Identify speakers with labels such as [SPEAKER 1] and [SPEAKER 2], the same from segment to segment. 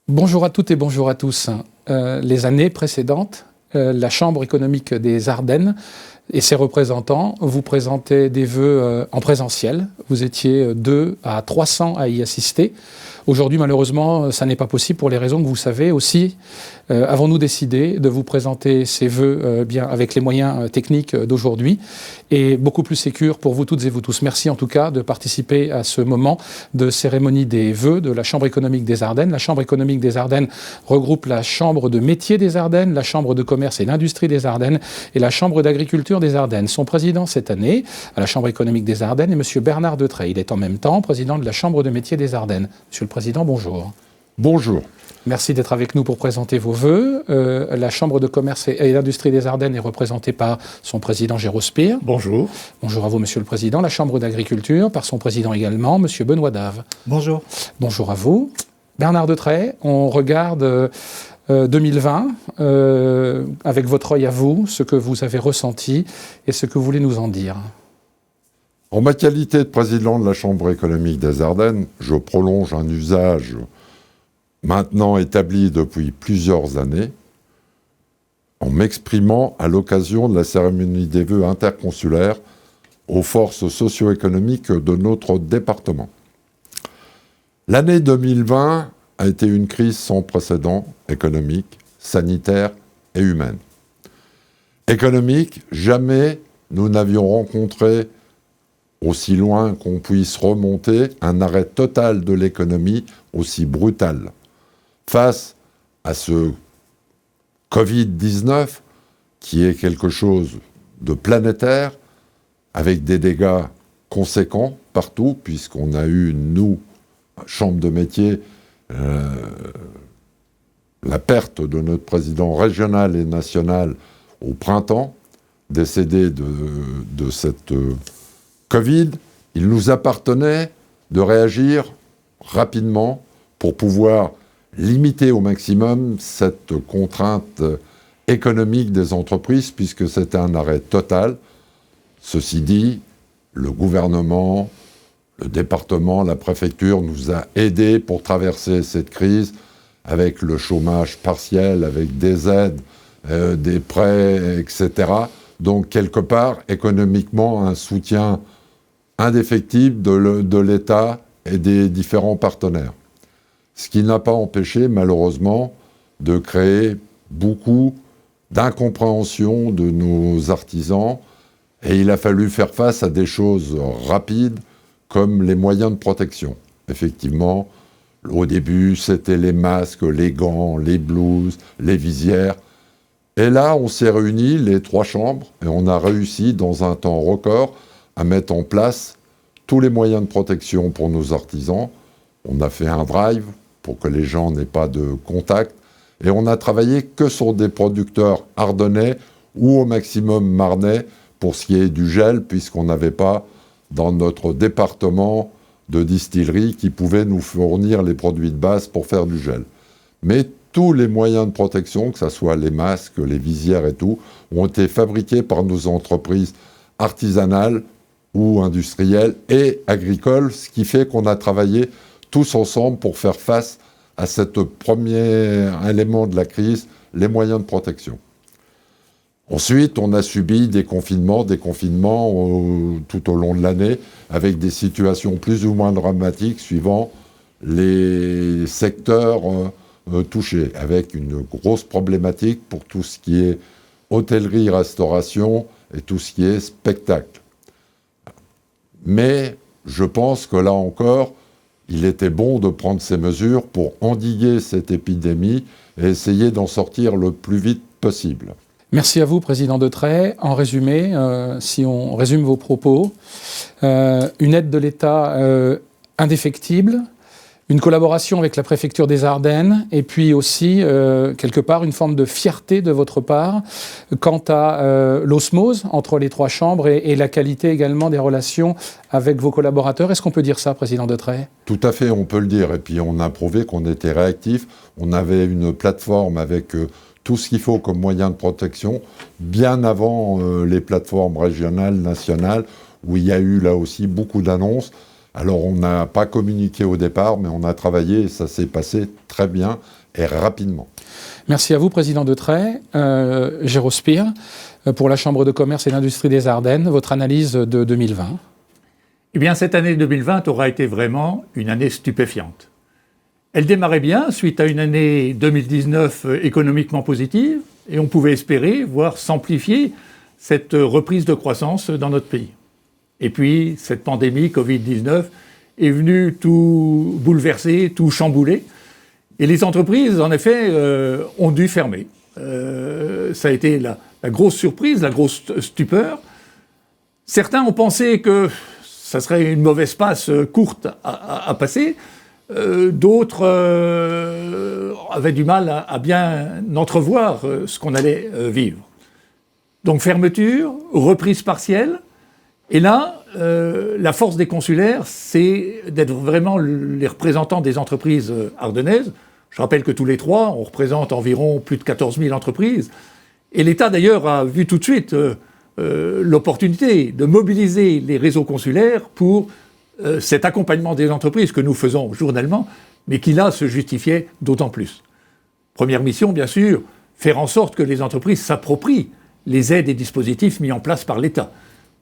[SPEAKER 1] Bonjour à toutes et bonjour à tous. Les années précédentes, la Chambre économique des Ardennes et ses représentants vous présentaient des vœux en présentiel. Vous étiez 2 à 300 à y assister. Aujourd'hui, malheureusement, ça n'est pas possible pour les raisons que vous savez. Aussi, avons-nous décidé de vous présenter ces vœux bien avec les moyens techniques d'aujourd'hui et beaucoup plus sécures pour vous toutes et vous tous. Merci en tout cas de participer à ce moment de cérémonie des vœux de la Chambre économique des Ardennes. La Chambre économique des Ardennes regroupe la Chambre de métiers des Ardennes, la Chambre de commerce et d'industrie des Ardennes et la Chambre d'agriculture des Ardennes. Son président cette année à la Chambre économique des Ardennes est M. Bernard Detray. Il est en même temps président de la Chambre de métiers des Ardennes. Monsieur le Président, bonjour.
[SPEAKER 2] Bonjour.
[SPEAKER 1] Merci d'être avec nous pour présenter vos vœux. La Chambre de commerce et d'industrie des Ardennes est représentée par son président Géraud Spire.
[SPEAKER 3] Bonjour.
[SPEAKER 1] Bonjour à vous, Monsieur le Président. La Chambre d'agriculture, par son président également, Monsieur Benoît Dave.
[SPEAKER 4] Bonjour.
[SPEAKER 1] Bonjour à vous. Bernard Detray, on regarde 2020 avec votre œil à vous, ce que vous avez ressenti et ce que vous voulez nous en dire.
[SPEAKER 2] En ma qualité de président de la Chambre économique des Ardennes, je prolonge un usage maintenant établi depuis plusieurs années en m'exprimant à l'occasion de la cérémonie des vœux interconsulaires aux forces socio-économiques de notre département. L'année 2020 a été une crise sans précédent économique, sanitaire et humaine. Économique, jamais nous n'avions rencontré, aussi loin qu'on puisse remonter, un arrêt total de l'économie aussi brutal. Face à ce Covid-19, qui est quelque chose de planétaire, avec des dégâts conséquents partout, puisqu'on a eu, nous, Chambre de métier, la perte de notre président régional et national au printemps, décédé de cette Covid, il nous appartenait de réagir rapidement pour pouvoir limiter au maximum cette contrainte économique des entreprises, puisque c'était un arrêt total. Ceci dit, le gouvernement, le département, la préfecture nous a aidés pour traverser cette crise avec le chômage partiel, avec des aides, des prêts, etc. Donc, quelque part, économiquement, un soutien indéfectible de l'État et des différents partenaires. Ce qui n'a pas empêché, malheureusement, de créer beaucoup d'incompréhension de nos artisans, et il a fallu faire face à des choses rapides, comme les moyens de protection. Effectivement, au début, c'était les masques, les gants, les blouses, les visières. Et là, on s'est réunis, les 3 chambres, et on a réussi, dans un temps record, à mettre en place tous les moyens de protection pour nos artisans. On a fait un drive pour que les gens n'aient pas de contact. Et on a travaillé que sur des producteurs ardennais ou au maximum marnais pour ce qui est du gel, puisqu'on n'avait pas dans notre département de distillerie qui pouvait nous fournir les produits de base pour faire du gel. Mais tous les moyens de protection, que ce soit les masques, les visières et tout, ont été fabriqués par nos entreprises artisanales ou industrielles et agricoles, ce qui fait qu'on a travaillé tous ensemble pour faire face à ce premier élément de la crise, les moyens de protection. Ensuite, on a subi des confinements tout au long de l'année, avec des situations plus ou moins dramatiques suivant les secteurs touchés, avec une grosse problématique pour tout ce qui est hôtellerie, restauration et tout ce qui est spectacle. Mais je pense que là encore, il était bon de prendre ces mesures pour endiguer cette épidémie et essayer d'en sortir le plus vite possible.
[SPEAKER 1] Merci à vous, Président Detray. En résumé, si on résume vos propos, une aide de l'État indéfectible, une collaboration avec la préfecture des Ardennes, et puis aussi, quelque part, une forme de fierté de votre part quant à l'osmose entre les 3 chambres et la qualité également des relations avec vos collaborateurs. Est-ce qu'on peut dire ça, Président Detray ?
[SPEAKER 2] Tout à fait, on peut le dire. Et puis, on a prouvé qu'on était réactifs. On avait une plateforme avec tout ce qu'il faut comme moyen de protection, bien avant les plateformes régionales, nationales, où il y a eu là aussi beaucoup d'annonces. Alors on n'a pas communiqué au départ, mais on a travaillé et ça s'est passé très bien et rapidement.
[SPEAKER 1] Merci à vous, Président Detrey. Géraud Spire, pour la Chambre de commerce et d'industrie des Ardennes, votre analyse de 2020.
[SPEAKER 3] Eh bien, cette année 2020 aura été vraiment une année stupéfiante. Elle démarrait bien suite à une année 2019 économiquement positive et on pouvait espérer, voire s'amplifier, cette reprise de croissance dans notre pays. Et puis, cette pandémie Covid-19 est venue tout bouleverser, tout chambouler. Et les entreprises, en effet, ont dû fermer. Ça a été la grosse surprise, la grosse stupeur. Certains ont pensé que ça serait une mauvaise passe courte à passer. D'autres avaient du mal à bien entrevoir ce qu'on allait vivre. Donc fermeture, reprise partielle. Et là, la force des consulaires, c'est d'être vraiment les représentants des entreprises ardennaises. Je rappelle que tous les trois, on représente environ plus de 14 000 entreprises. Et l'État, d'ailleurs, a vu tout de suite l'opportunité de mobiliser les réseaux consulaires pour cet accompagnement des entreprises que nous faisons journellement, mais qui, là, se justifiait d'autant plus. Première mission, bien sûr, faire en sorte que les entreprises s'approprient les aides et dispositifs mis en place par l'État.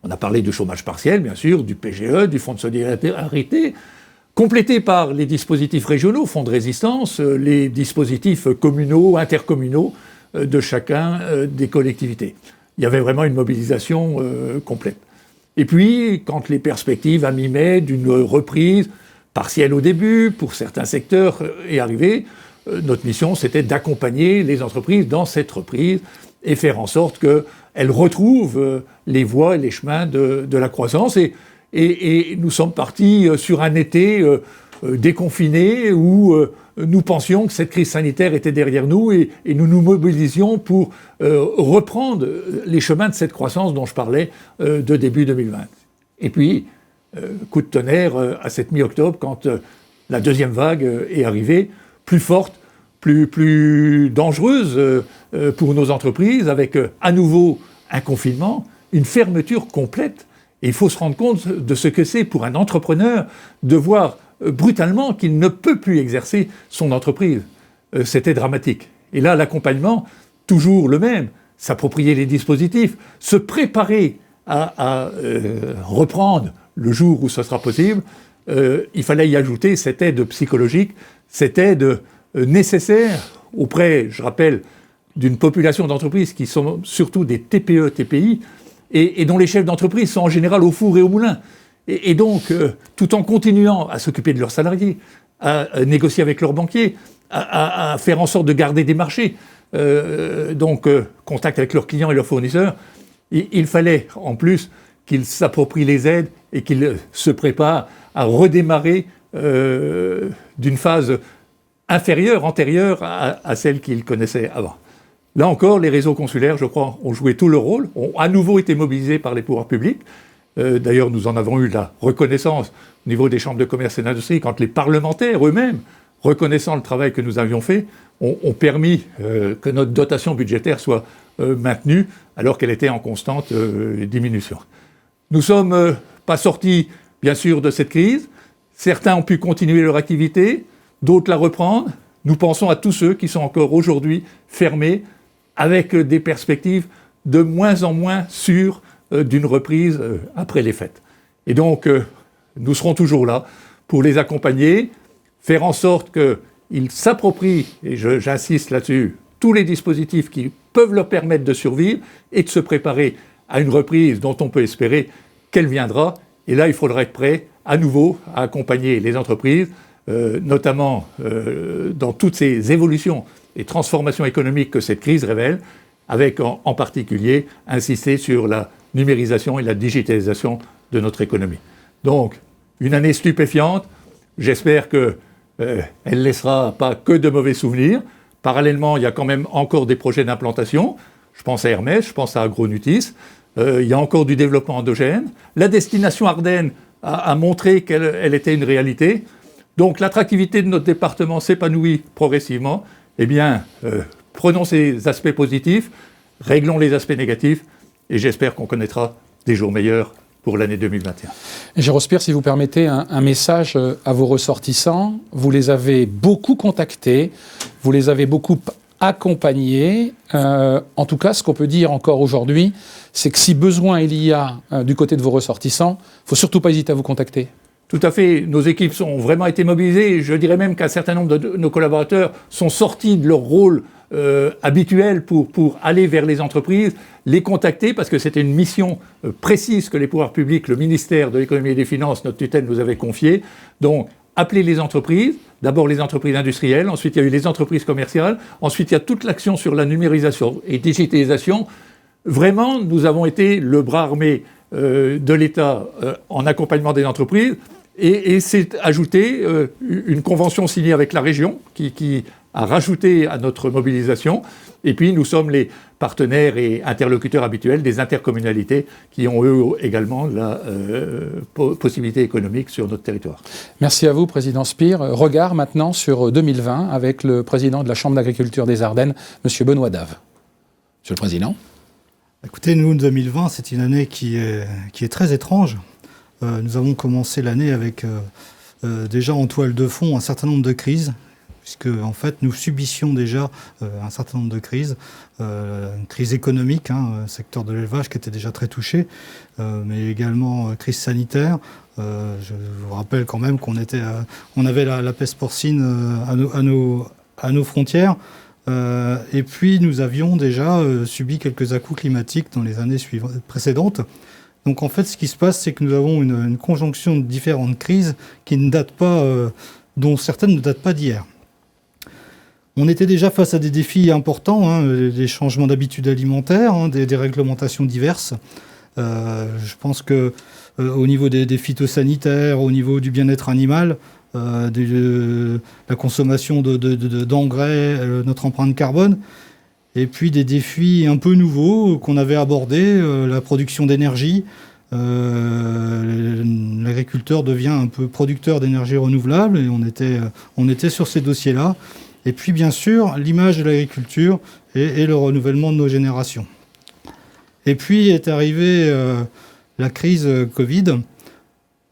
[SPEAKER 3] On a parlé du chômage partiel, bien sûr, du PGE, du Fonds de solidarité, complété par les dispositifs régionaux, fonds de résistance, les dispositifs communaux, intercommunaux de chacun des collectivités. Il y avait vraiment une mobilisation complète. Et puis, quand les perspectives à mi-mai d'une reprise partielle au début, pour certains secteurs, est arrivée, notre mission, c'était d'accompagner les entreprises dans cette reprise et faire en sorte qu'elles retrouvent les voies et les chemins de la croissance. Et nous sommes partis sur un été déconfiné où nous pensions que cette crise sanitaire était derrière nous et nous nous mobilisions pour reprendre les chemins de cette croissance dont je parlais de début 2020. Et puis, coup de tonnerre à cette mi-octobre quand la deuxième vague est arrivée, plus forte, plus dangereuse pour nos entreprises, avec à nouveau un confinement, une fermeture complète. Et il faut se rendre compte de ce que c'est pour un entrepreneur de voir brutalement qu'il ne peut plus exercer son entreprise. C'était dramatique. Et là, l'accompagnement, toujours le même, s'approprier les dispositifs, se préparer à reprendre le jour où ce sera possible. Il fallait y ajouter cette aide psychologique, cette aide nécessaire auprès, je rappelle, d'une population d'entreprises qui sont surtout des TPE, TPI, et dont les chefs d'entreprise sont en général au four et au moulin. Et donc, tout en continuant à s'occuper de leurs salariés, à négocier avec leurs banquiers, à faire en sorte de garder des marchés, contact avec leurs clients et leurs fournisseurs, il fallait en plus qu'ils s'approprient les aides et qu'ils se préparent à redémarrer d'une phase inférieure, antérieure à celle qu'ils connaissaient avant. Là encore, les réseaux consulaires, je crois, ont joué tout leur rôle, ont à nouveau été mobilisés par les pouvoirs publics. D'ailleurs, nous en avons eu la reconnaissance au niveau des chambres de commerce et d'industrie quand les parlementaires eux-mêmes, reconnaissant le travail que nous avions fait, ont permis que notre dotation budgétaire soit maintenue alors qu'elle était en constante diminution. Nous ne sommes pas sortis, bien sûr, de cette crise. Certains ont pu continuer leur activité, d'autres la reprendre. Nous pensons à tous ceux qui sont encore aujourd'hui fermés avec des perspectives de moins en moins sûres d'une reprise après les fêtes. Et donc, nous serons toujours là pour les accompagner, faire en sorte qu'ils s'approprient, et j'insiste là-dessus, tous les dispositifs qui peuvent leur permettre de survivre et de se préparer à une reprise dont on peut espérer qu'elle viendra. Et là, il faudra être prêt à nouveau à accompagner les entreprises, notamment dans toutes ces évolutions et transformations économiques que cette crise révèle, avec en particulier insister sur la numérisation et la digitalisation de notre économie. Donc, une année stupéfiante. J'espère qu'elle ne laissera pas que de mauvais souvenirs. Parallèlement, il y a quand même encore des projets d'implantation. Je pense à Hermès, je pense à Agronutis. Il y a encore du développement endogène. La destination Ardennes a montré qu'elle était une réalité. Donc l'attractivité de notre département s'épanouit progressivement. Eh bien, prenons ces aspects positifs, réglons les aspects négatifs, et j'espère qu'on connaîtra des jours meilleurs pour l'année 2021.
[SPEAKER 1] Jérôme Spire, si vous permettez, un message à vos ressortissants. Vous les avez beaucoup contactés, vous les avez beaucoup accompagnés. En tout cas, ce qu'on peut dire encore aujourd'hui, c'est que si besoin il y a du côté de vos ressortissants, il ne faut surtout pas hésiter à vous contacter.
[SPEAKER 3] Tout à fait. Nos équipes ont vraiment été mobilisées. Je dirais même qu'un certain nombre de nos collaborateurs sont sortis de leur rôle habituel pour aller vers les entreprises, les contacter, parce que c'était une mission précise que les pouvoirs publics, le ministère de l'économie et des finances, notre tutelle, nous avait confiée. Donc, appeler les entreprises, d'abord les entreprises industrielles, ensuite il y a eu les entreprises commerciales, ensuite il y a toute l'action sur la numérisation et digitalisation. Vraiment, nous avons été le bras armé de l'État en accompagnement des entreprises, et c'est ajouté une convention signée avec la région qui a rajouté à notre mobilisation. Et puis nous sommes les partenaires et interlocuteurs habituels des intercommunalités qui ont eux également la possibilité économique sur notre territoire.
[SPEAKER 1] Merci à vous, Président Spire. Regard maintenant sur 2020 avec le président de la Chambre d'agriculture des Ardennes, M. Benoît Dave. Monsieur le Président.
[SPEAKER 4] Écoutez, nous, 2020, c'est une année qui est très étrange. Nous avons commencé l'année avec déjà en toile de fond un certain nombre de crises, puisque en fait nous subissions déjà un certain nombre de crises, une crise économique, le secteur de l'élevage qui était déjà très touché, mais également crise sanitaire. Je vous rappelle quand même qu'on avait la peste porcine à nos frontières. Et puis nous avions déjà subi quelques à-coups climatiques dans les années précédentes. Donc en fait, ce qui se passe, c'est que nous avons une conjonction de différentes crises qui ne datent pas, dont certaines ne datent pas d'hier. On était déjà face à des défis importants, des changements d'habitudes alimentaires, des réglementations diverses. Je pense que au niveau des phytosanitaires, au niveau du bien-être animal, la consommation d'engrais, notre empreinte carbone, et puis des défis un peu nouveaux qu'on avait abordés, la production d'énergie. L'agriculteur devient un peu producteur d'énergie renouvelable, et on était sur ces dossiers-là. Et puis bien sûr, l'image de l'agriculture et le renouvellement de nos générations. Et puis est arrivée la crise Covid.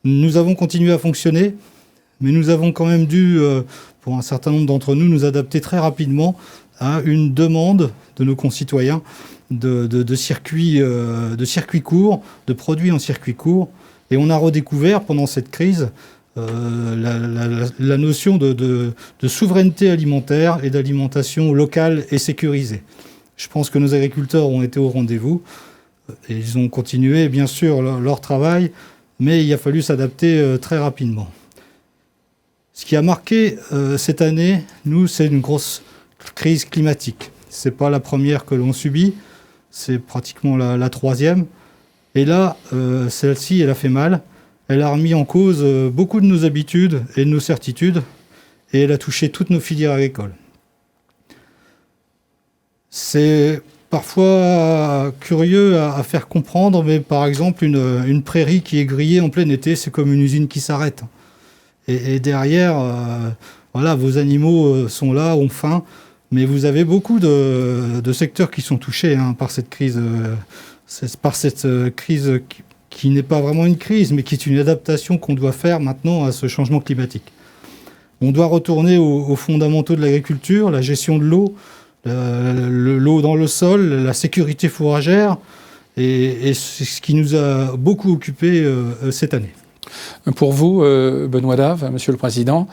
[SPEAKER 4] Nous avons continué à fonctionner, mais nous avons quand même dû, pour un certain nombre d'entre nous, nous adapter très rapidement à une demande de nos concitoyens de circuits courts, de produits en circuit court. Et on a redécouvert pendant cette crise la notion de souveraineté alimentaire et d'alimentation locale et sécurisée. Je pense que nos agriculteurs ont été au rendez-vous et ils ont continué, bien sûr, leur travail, mais il a fallu s'adapter très rapidement. Ce qui a marqué cette année, nous, c'est une grosse crise climatique. Ce n'est pas la première que l'on subit, c'est pratiquement la troisième. Et là, celle-ci, elle a fait mal. Elle a remis en cause beaucoup de nos habitudes et de nos certitudes, et elle a touché toutes nos filières agricoles. C'est parfois curieux à faire comprendre, mais par exemple, une prairie qui est grillée en plein été, c'est comme une usine qui s'arrête. Et derrière, voilà, vos animaux sont là, ont faim, mais vous avez beaucoup de secteurs qui sont touchés par cette crise, qui n'est pas vraiment une crise, mais qui est une adaptation qu'on doit faire maintenant à ce changement climatique. On doit retourner aux fondamentaux de l'agriculture, la gestion de l'eau, l'eau dans le sol, la sécurité fourragère, et c'est ce qui nous a beaucoup occupés cette année.
[SPEAKER 1] Pour vous, Benoît Dave, Monsieur le Président,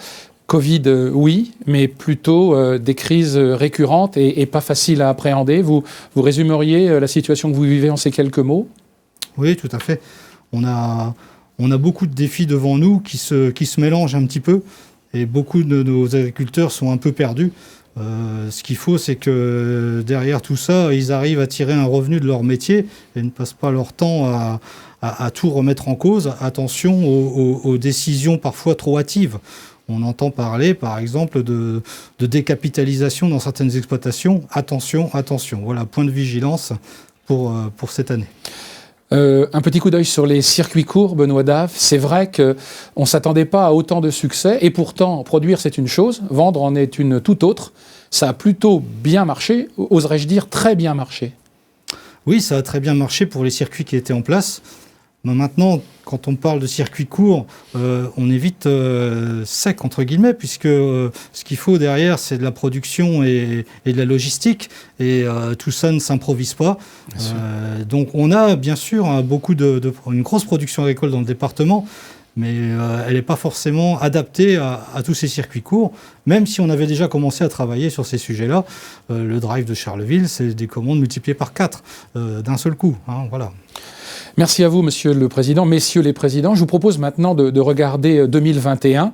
[SPEAKER 1] Covid, oui, mais plutôt des crises récurrentes et pas faciles à appréhender. Vous résumeriez la situation que vous vivez en ces quelques mots ?
[SPEAKER 4] Oui, tout à fait. On a beaucoup de défis devant nous qui se mélangent un petit peu, et beaucoup de nos agriculteurs sont un peu perdus. Ce qu'il faut, c'est que derrière tout ça, ils arrivent à tirer un revenu de leur métier et ne passent pas leur temps à tout remettre en cause. Attention aux décisions parfois trop hâtives. On entend parler, par exemple, de décapitalisation dans certaines exploitations. Attention, attention. Voilà, point de vigilance pour cette année.
[SPEAKER 1] Un petit coup d'œil sur les circuits courts, Benoît Dave. C'est vrai qu'on ne s'attendait pas à autant de succès, et pourtant, produire, c'est une chose, vendre en est une toute autre. Ça a plutôt bien marché, oserais-je dire très bien marché.
[SPEAKER 4] Oui, ça a très bien marché pour les circuits qui étaient en place. Maintenant, quand on parle de circuit court, on est vite sec, entre guillemets, puisque ce qu'il faut derrière, c'est de la production et de la logistique, et tout ça ne s'improvise pas. Donc on a bien sûr une grosse production agricole dans le département, mais elle n'est pas forcément adaptée à tous ces circuits courts, même si on avait déjà commencé à travailler sur ces sujets-là. Le drive de Charleville, c'est des commandes multipliées par 4 d'un seul coup. Voilà.
[SPEAKER 1] Merci à vous, Monsieur le Président. Messieurs les Présidents, je vous propose maintenant de regarder 2021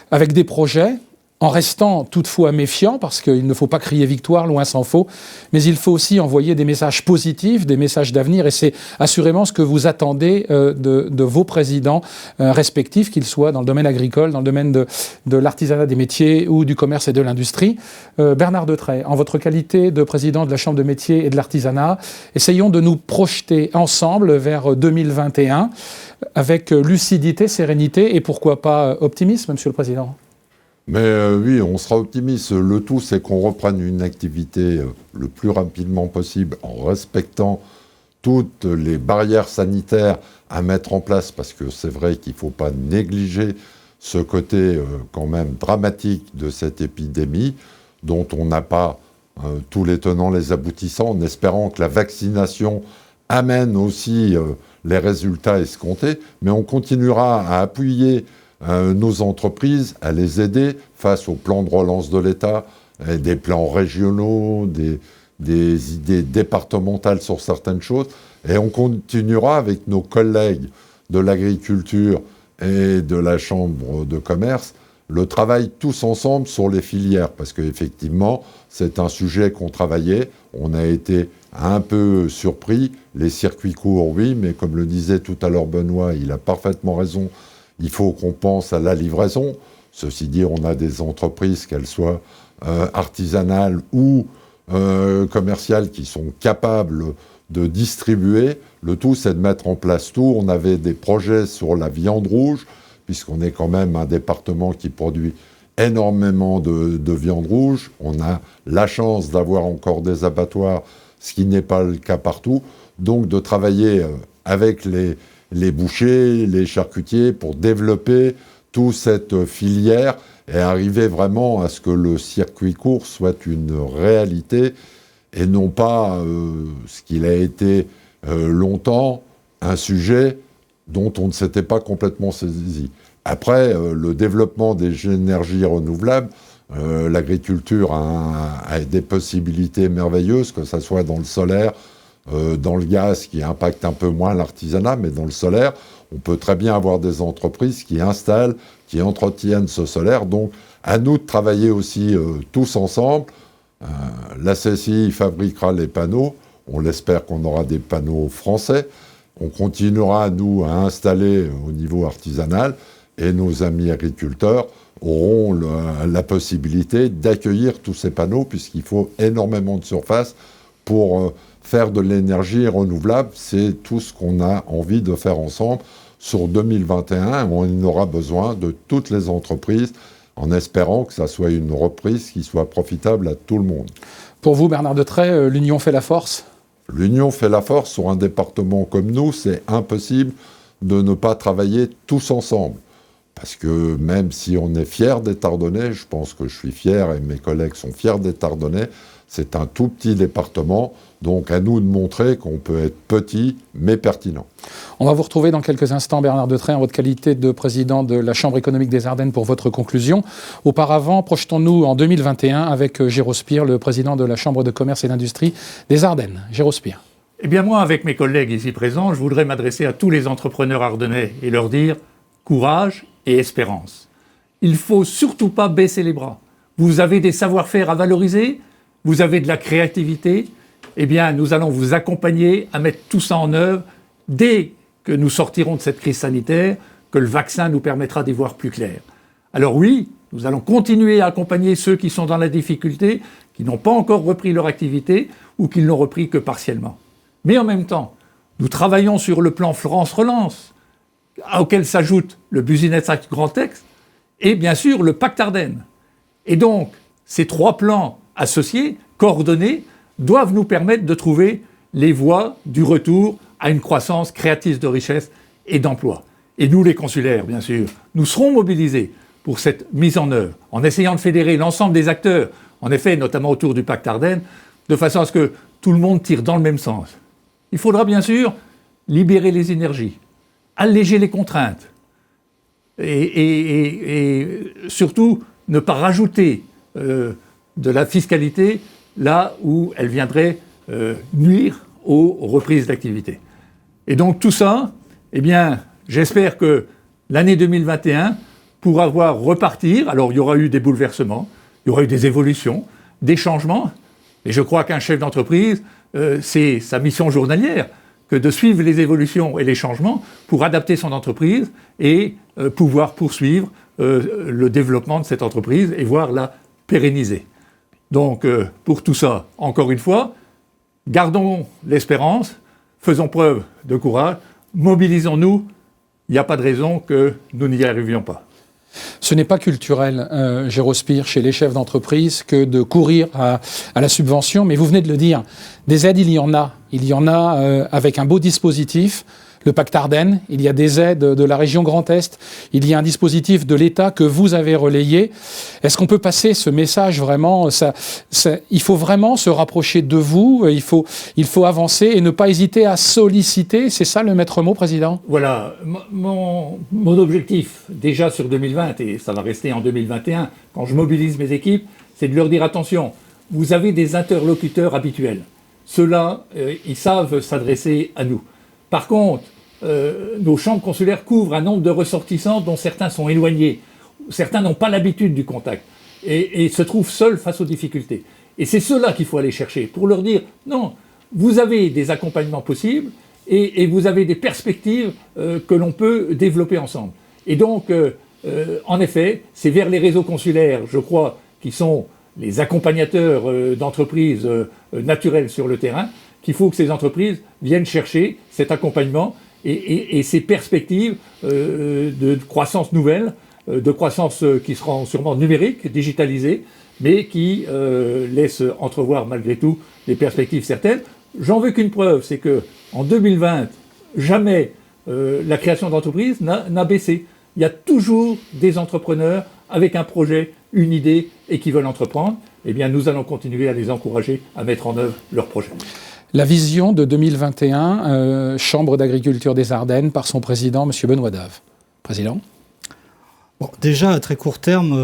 [SPEAKER 1] avec des projets, en restant toutefois méfiant, parce qu'il ne faut pas crier victoire, loin s'en faut, mais il faut aussi envoyer des messages positifs, des messages d'avenir, et c'est assurément ce que vous attendez de vos présidents respectifs, qu'ils soient dans le domaine agricole, dans le domaine de l'artisanat des métiers ou du commerce et de l'industrie. Bernard Detray, en votre qualité de président de la Chambre de métiers et de l'artisanat, essayons de nous projeter ensemble vers 2021 avec lucidité, sérénité et pourquoi pas optimisme, Monsieur le Président.
[SPEAKER 2] Mais oui, on sera optimiste. Le tout, c'est qu'on reprenne une activité le plus rapidement possible en respectant toutes les barrières sanitaires à mettre en place, parce que c'est vrai qu'il ne faut pas négliger ce côté quand même dramatique de cette épidémie, dont on n'a pas tous les tenants, les aboutissants, en espérant que la vaccination amène aussi les résultats escomptés. Mais on continuera à appuyer nos entreprises, à les aider face au plan de relance de l'État, des plans régionaux, des idées départementales sur certaines choses. Et on continuera avec nos collègues de l'agriculture et de la Chambre de commerce le travail tous ensemble sur les filières, parce qu'effectivement, c'est un sujet qu'on travaillait. On a été un peu surpris. Les circuits courts, oui, mais comme le disait tout à l'heure Benoît, il a parfaitement raison. Il faut qu'on pense à la livraison. Ceci dit, on a des entreprises, qu'elles soient artisanales ou commerciales, qui sont capables de distribuer. Le tout, c'est de mettre en place tout. On avait des projets sur la viande rouge, puisqu'on est quand même un département qui produit énormément de viande rouge. On a la chance d'avoir encore des abattoirs, ce qui n'est pas le cas partout. Donc, de travailler avec les bouchers, les charcutiers, pour développer toute cette filière et arriver vraiment à ce que le circuit court soit une réalité et non pas ce qu'il a été longtemps, un sujet dont on ne s'était pas complètement saisi. Après, le développement des énergies renouvelables, l'agriculture a des possibilités merveilleuses, que ce soit dans le solaire, dans le gaz qui impacte un peu moins l'artisanat, mais dans le solaire, on peut très bien avoir des entreprises qui installent, qui entretiennent ce solaire. Donc, à nous de travailler aussi tous ensemble. La CCI fabriquera les panneaux. On l'espère qu'on aura des panneaux français. On continuera, nous, à installer au niveau artisanal. Et nos amis agriculteurs auront la possibilité d'accueillir tous ces panneaux, puisqu'il faut énormément de surface pour faire de l'énergie renouvelable. C'est tout ce qu'on a envie de faire ensemble sur 2021. On aura besoin de toutes les entreprises, en espérant que ça soit une reprise qui soit profitable à tout le monde.
[SPEAKER 1] Pour vous, Bernard Detray, l'union fait la force ?
[SPEAKER 2] L'union fait la force. Sur un département comme nous, c'est impossible de ne pas travailler tous ensemble. Parce que même si on est fiers d'être Ardennais, je pense que je suis fier et mes collègues sont fiers d'être Ardennais, c'est un tout petit département, donc à nous de montrer qu'on peut être petit mais pertinent.
[SPEAKER 1] On va vous retrouver dans quelques instants, Bernard Detray, en votre qualité de président de la Chambre économique des Ardennes pour votre conclusion. Auparavant, projetons-nous en 2021 avec Géraud Spire, le président de la Chambre de commerce et d'industrie des Ardennes. Géraud Spire.
[SPEAKER 3] Eh bien moi, avec mes collègues ici présents, je voudrais m'adresser à tous les entrepreneurs ardennais et leur dire courage et espérance. Il ne faut surtout pas baisser les bras. Vous avez des savoir-faire à valoriser, vous avez de la créativité, eh bien nous allons vous accompagner à mettre tout ça en œuvre dès que nous sortirons de cette crise sanitaire, que le vaccin nous permettra d'y voir plus clair. Alors oui, nous allons continuer à accompagner ceux qui sont dans la difficulté, qui n'ont pas encore repris leur activité ou qui ne l'ont repris que partiellement. Mais en même temps, nous travaillons sur le plan France Relance, auquel s'ajoute le Business Act Grand Est et bien sûr le Pacte Ardennes. Et donc, ces trois plans associés, coordonnés, doivent nous permettre de trouver les voies du retour à une croissance créatrice de richesse et d'emploi. Et nous, les consulaires, bien sûr, nous serons mobilisés pour cette mise en œuvre, en essayant de fédérer l'ensemble des acteurs, en effet, notamment autour du pacte Ardennes, de façon à ce que tout le monde tire dans le même sens. Il faudra bien sûr libérer les énergies, alléger les contraintes, et surtout ne pas rajouter de la fiscalité là où elle viendrait nuire aux reprises d'activité. Et donc tout ça, eh bien, j'espère que l'année 2021 pourra voir repartir. Alors il y aura eu des bouleversements, il y aura eu des évolutions, des changements, et je crois qu'un chef d'entreprise, c'est sa mission journalière que de suivre les évolutions et les changements pour adapter son entreprise et pouvoir poursuivre le développement de cette entreprise et voir la pérenniser. Donc pour tout ça, encore une fois, gardons l'espérance, faisons preuve de courage, mobilisons-nous, il n'y a pas de raison que nous n'y arrivions pas.
[SPEAKER 1] Ce n'est pas culturel, Géraud Spire, chez les chefs d'entreprise, que de courir à la subvention, mais vous venez de le dire, des aides, il y en a. Il y en a avec un beau dispositif, le pacte Ardennes, il y a des aides de la région Grand Est, il y a un dispositif de l'État que vous avez relayé. Est-ce qu'on peut passer ce message vraiment il faut vraiment se rapprocher de vous, il faut avancer et ne pas hésiter à solliciter, c'est ça le maître mot, Président ?
[SPEAKER 3] Voilà, mon objectif, déjà sur 2020, et ça va rester en 2021, quand je mobilise mes équipes, c'est de leur dire attention, vous avez des interlocuteurs habituels. Ceux-là, ils savent s'adresser à nous. Par contre, nos chambres consulaires couvrent un nombre de ressortissants dont certains sont éloignés, certains n'ont pas l'habitude du contact et se trouvent seuls face aux difficultés. Et c'est ceux-là qu'il faut aller chercher pour leur dire non, vous avez des accompagnements possibles et vous avez des perspectives que l'on peut développer ensemble. Et donc, en effet, c'est vers les réseaux consulaires, je crois, qui sont les accompagnateurs d'entreprises naturelles sur le terrain, qu'il faut que ces entreprises viennent chercher cet accompagnement et ces perspectives de croissance nouvelle, de croissance qui seront sûrement numériques, digitalisées, mais qui laissent entrevoir malgré tout des perspectives certaines. J'en veux qu'une preuve, c'est qu'en 2020, jamais la création d'entreprises n'a baissé. Il y a toujours des entrepreneurs avec un projet, une idée et qui veulent entreprendre. Eh bien, nous allons continuer à les encourager à mettre en œuvre leurs projets.
[SPEAKER 1] La vision de 2021, Chambre d'agriculture des Ardennes, par son président, M. Benoît Dave. Président ?
[SPEAKER 4] Bon, déjà, à très court terme,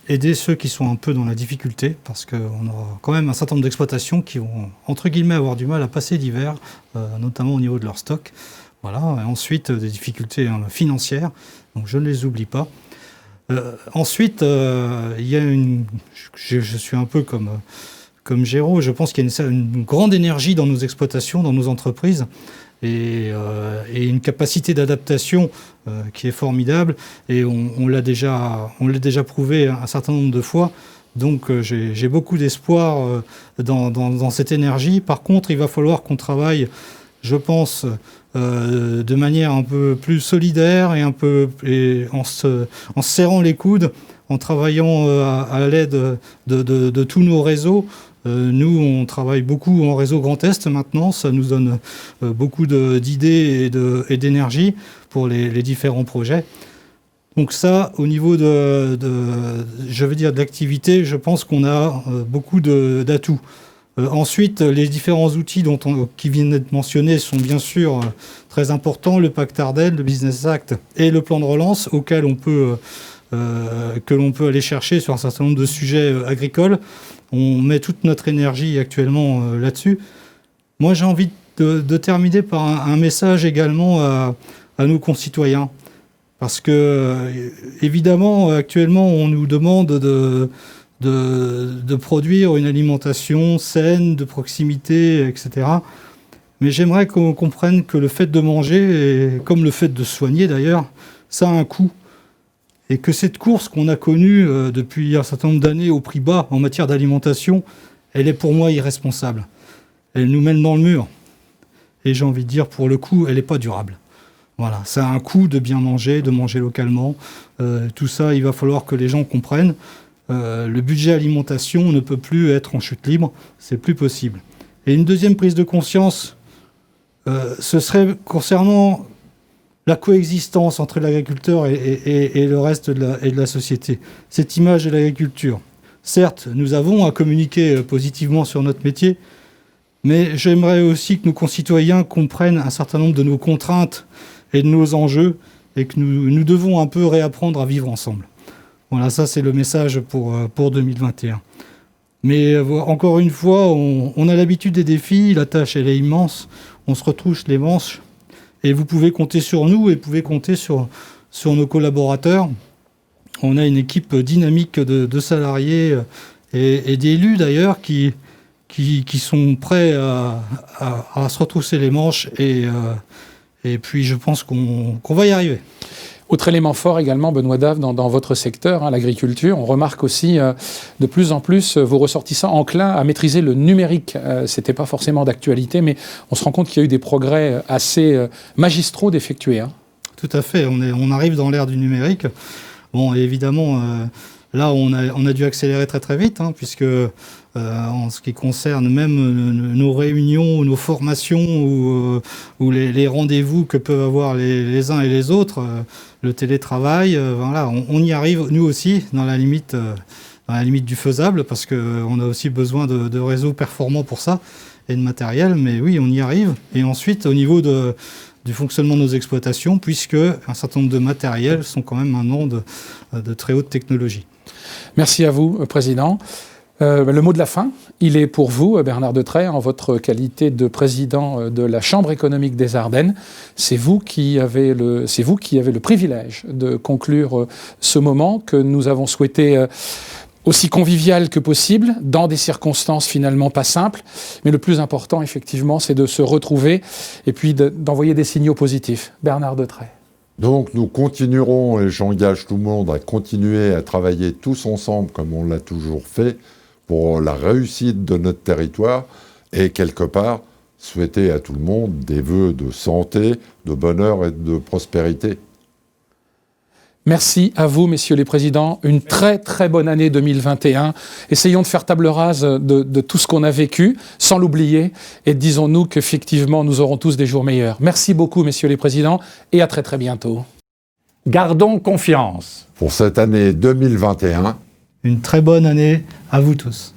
[SPEAKER 4] aider ceux qui sont un peu dans la difficulté, parce qu'on aura quand même un certain nombre d'exploitations qui vont, entre guillemets, avoir du mal à passer l'hiver, notamment au niveau de leur stock. Voilà. Et ensuite, des difficultés financières, donc je ne les oublie pas. Ensuite, il y a je suis un peu comme Géraud, je pense qu'il y a une grande énergie dans nos exploitations, dans nos entreprises, et une capacité d'adaptation qui est formidable. Et on l'a déjà prouvé un certain nombre de fois. Donc j'ai beaucoup d'espoir dans cette énergie. Par contre, il va falloir qu'on travaille, je pense, de manière un peu plus solidaire et en se serrant les coudes, en travaillant à l'aide de tous nos réseaux. Nous, on travaille beaucoup en réseau Grand Est maintenant. Ça nous donne beaucoup d'idées et d'énergie pour les différents projets. Donc ça, au niveau de l'activité, je pense qu'on a beaucoup d'atouts. Ensuite, les différents outils qui viennent d'être mentionnés sont bien sûr très importants. Le pacte Ardennes, le Business Act et le plan de relance auquel que l'on peut aller chercher sur un certain nombre de sujets agricoles. On met toute notre énergie actuellement là-dessus. Moi, j'ai envie de terminer par un message également à nos concitoyens. Parce que, évidemment, actuellement, on nous demande de produire une alimentation saine, de proximité, etc. Mais j'aimerais qu'on comprenne que le fait de manger, et comme le fait de se soigner d'ailleurs, ça a un coût. Et que cette course qu'on a connue depuis un certain nombre d'années au prix bas en matière d'alimentation, elle est pour moi irresponsable. Elle nous mène dans le mur. Et j'ai envie de dire, pour le coup, elle n'est pas durable. Voilà, ça a un coût de bien manger, de manger localement. Tout ça, il va falloir que les gens comprennent. Le budget alimentation ne peut plus être en chute libre, c'est plus possible. Et une deuxième prise de conscience, ce serait concernant la coexistence entre l'agriculteur et le reste de la société. Cette image de l'agriculture. Certes, nous avons à communiquer positivement sur notre métier, mais j'aimerais aussi que nos concitoyens comprennent un certain nombre de nos contraintes et de nos enjeux, et que nous devons un peu réapprendre à vivre ensemble. Voilà, ça c'est le message pour 2021. Mais encore une fois, on a l'habitude des défis, la tâche elle est immense, on se retrousse les manches, et vous pouvez compter sur nous, et vous pouvez compter sur nos collaborateurs. On a une équipe dynamique de salariés et d'élus d'ailleurs qui sont prêts à se retrousser les manches, et puis je pense qu'on va y arriver.
[SPEAKER 1] Autre élément fort également, Benoît Dave, dans votre secteur, l'agriculture, on remarque aussi de plus en plus vos ressortissants enclins à maîtriser le numérique. Ce n'était pas forcément d'actualité, mais on se rend compte qu'il y a eu des progrès assez magistraux d'effectuer.
[SPEAKER 4] Tout à fait, on arrive dans l'ère du numérique. Bon, évidemment, là, on a dû accélérer très très vite, puisque en ce qui concerne même nos réunions, nos formations ou les rendez-vous que peuvent avoir les uns et les autres, le télétravail, voilà, on y arrive nous aussi dans la limite du faisable, parce qu'on a aussi besoin de réseaux performants pour ça et de matériel, mais oui, on y arrive. Et ensuite, au niveau du fonctionnement de nos exploitations, puisque un certain nombre de matériels sont quand même un nom de très haute technologie.
[SPEAKER 1] Merci à vous, Président. Le mot de la fin, il est pour vous, Bernard Detray, en votre qualité de président de la Chambre économique des Ardennes. C'est vous qui avez le privilège de conclure ce moment que nous avons souhaité aussi convivial que possible, dans des circonstances finalement pas simples. Mais le plus important, effectivement, c'est de se retrouver et puis d'envoyer des signaux positifs. Bernard Detray.
[SPEAKER 2] Donc nous continuerons, et j'engage tout le monde à continuer à travailler tous ensemble comme on l'a toujours fait, pour la réussite de notre territoire, et quelque part souhaiter à tout le monde des vœux de santé, de bonheur et de prospérité.
[SPEAKER 1] Merci à vous, messieurs les présidents. Une très très bonne année 2021. Essayons de faire table rase de tout ce qu'on a vécu, sans l'oublier, et disons-nous qu'effectivement nous aurons tous des jours meilleurs. Merci beaucoup, messieurs les présidents, et à très très bientôt.
[SPEAKER 3] Gardons confiance.
[SPEAKER 2] Pour cette année 2021,
[SPEAKER 4] une très bonne année à vous tous.